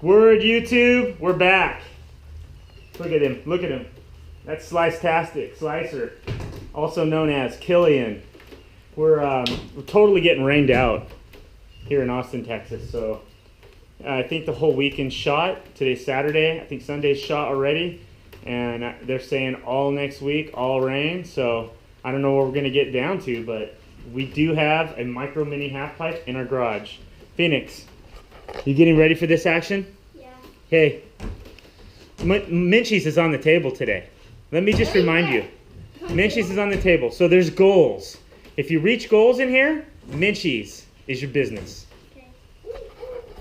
Word YouTube, we're back. Look at him, look at him. That's Slice-tastic, Slicer, also known as Killian. We're totally getting rained out here in Austin, Texas. So I think the whole weekend shot. Today's Saturday. I think Sunday's shot already. And they're saying all next week, all rain. So I don't know what we're going to get down to, but we do have a micro mini half pipe in our garage. Phoenix, you getting ready for this action? Yeah. Hey, Minchie's is on the table today. Let me just remind you. Minchie's is on the table. So there's goals. If you reach goals in here, Minchie's is your business. Okay.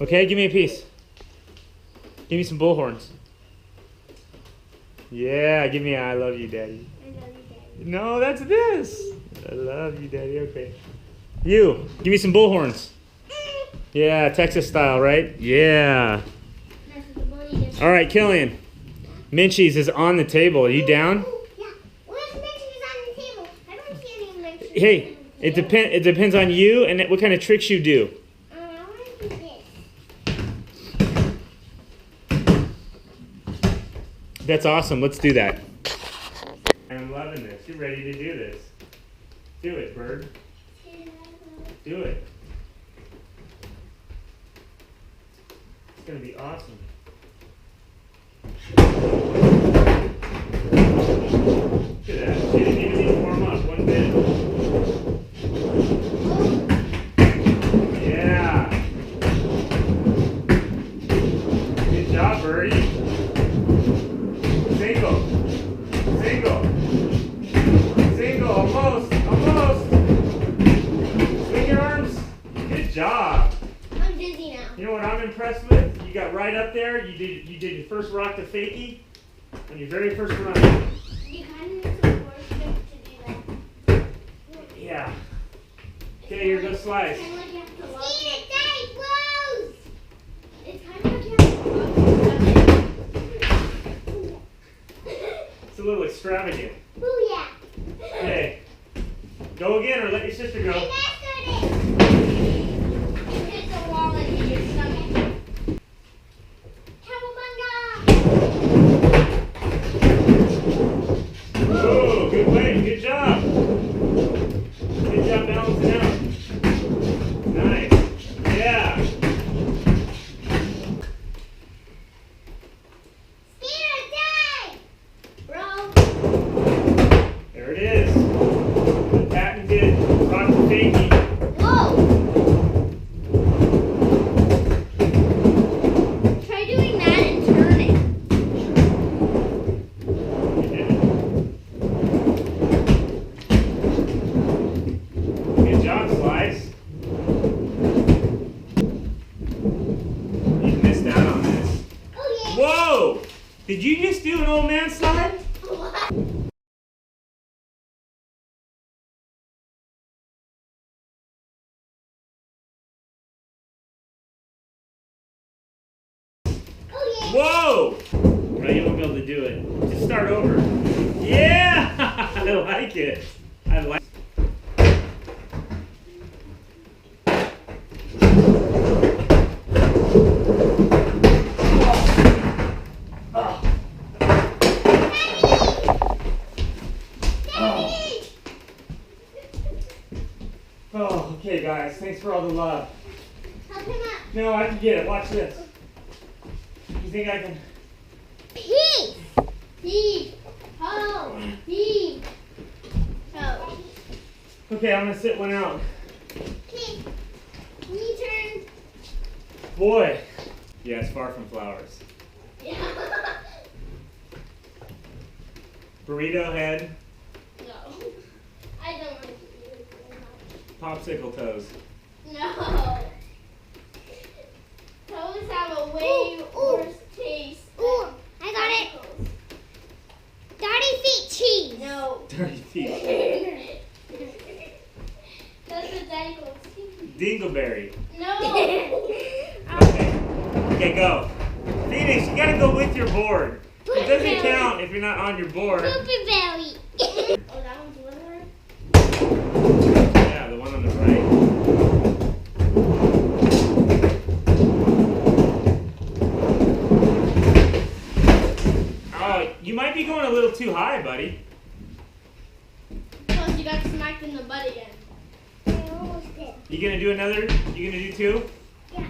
Okay, give me a piece. Give me some bullhorns. Yeah, give me a I love you, Daddy. I love you, Daddy. No, that's this. I love you, Daddy. Okay. You, give me some bullhorns. Yeah, Texas style, right? Yeah. All right, Killian. Minchie's is on the table. Are you down? Yeah. Where's Minchie's on the table? I don't see any Minchie's. Hey, it depends on you and what kind of tricks you do. I want to do this. That's awesome. Let's do that. I'm loving this. You're ready to do this. Do it, bird. Do it. It's going to be awesome. Look at that. She didn't even need to warm up one bit. Yeah. Good job, birdie. Single. Single. Single. Almost. Almost. Swing your arms. Good job. I'm dizzy now. You know what I'm impressed with? You got right up there. You did your first rock to fakie on your very first run. You kind of need some more strength to do that. Yeah. Okay, here goes Slice. It's kind of like you have to walk. See it, Daddy, close! It's kind of like you have to walk. It's a little extravagant. Ooh, yeah. Okay. Go again or let your sister go. I mastered it! You hit the wall and hit your stomach. Oh, good way. Good job. Good job balancing out. Nice. Yeah. Steer, Dad! Bro. There it is. The patented rock to fakie. Whoa! Try doing that and turning. Good job, Slice. You missed out on this. Oh, yeah. Whoa! Did you just do an old man slide? What? Oh, yeah. Whoa! No, you won't be able to do it. Just start over. Yeah! I like it. I like it. Oh, okay, guys. Thanks for all the love. Help him up. No, I can get it. Watch this. You think I can? Peace. Peace. Oh. Peace. Oh. Okay, I'm gonna sit one out. Okay. Me turn. Boy. Yeah, it's far from flowers. Yeah. Burrito head, No. I don't want to do it so popsicle toes. much. No. Toes have a way worse taste. Ooh, I got it. Dirty feet cheese. No. Dirty feet. That's what Daddy calls Dingleberry. No. Okay. Okay, go. Phoenix, you gotta go with your board. It doesn't count if you're not on your board. Poopy belly. Oh, that one's Woodward? Yeah, the one on the right. might be going a little too high, buddy. Plus, you got smacked in the butt again. I almost did. You gonna do another? You gonna do two? Yeah.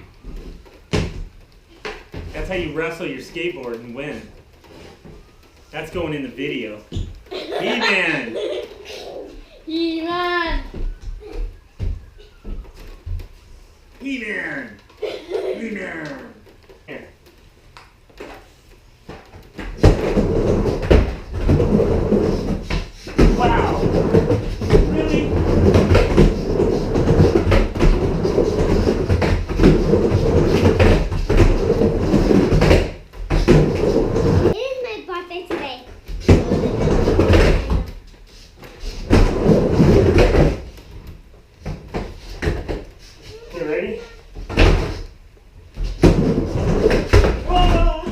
That's how you wrestle your skateboard and win. That's going in the video. He-Man! He-Man! He-Man! He-Man! Here. Wow! Really? It is my birthday today. You ready? Whoa!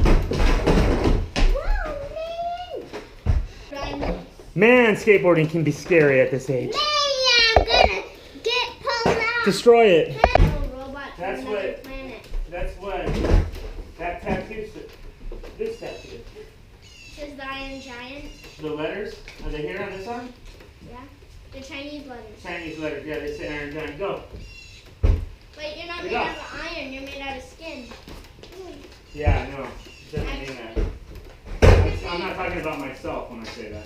Man, skateboarding can be scary at this age. I'm gonna get pulled out. Destroy it. Robot That's from what- another planet. That's what that tattoo said. This tattoo. Says the Iron Giant. The letters, are they here on this arm? Yeah. The Chinese letters. Chinese letters, yeah, they say Iron Giant. Go. But you're not Pick made up. out of iron. You're made out of skin. Yeah, I know. It doesn't mean that. I'm not talking about myself when I say that.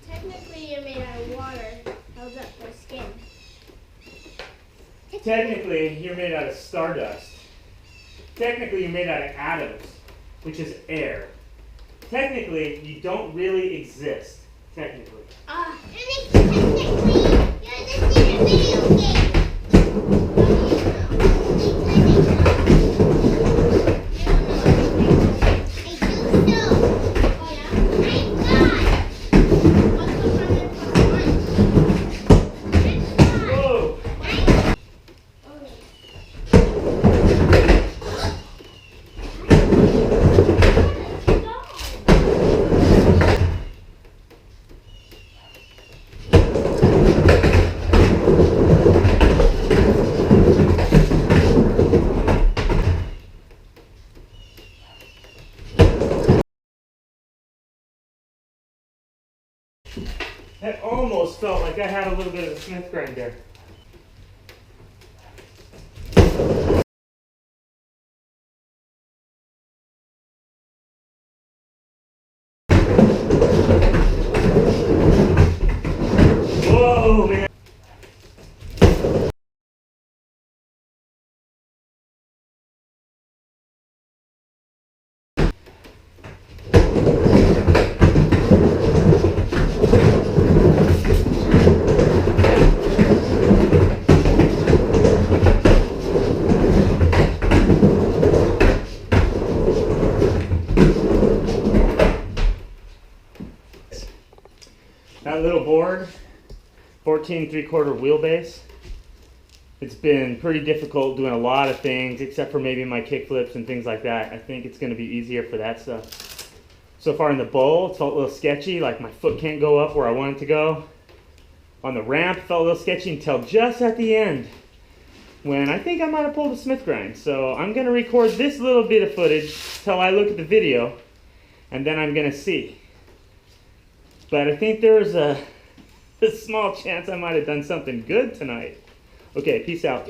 Technically, you're made out of water held up by skin. Technically, you're made out of stardust. Technically, you're made out of atoms, which is air. Technically, you don't really exist. Technically. Technically, you're just in a video game. Whoa! That almost felt like I had a little bit of a Smith grind there. Whoa, man. That little board, 14 3/4 wheelbase. It's been pretty difficult doing a lot of things, except for maybe my kick flips and things like that. I think it's going to be easier for that stuff. So far in the bowl, it felt a little sketchy, like my foot can't go up where I want it to go. On the ramp, it felt a little sketchy until just at the end, when I think I might have pulled a Smith grind. So I'm going to record this little bit of footage till I look at the video, and then I'm going to see. But I think there's a small chance I might have done something good tonight. Okay, peace out.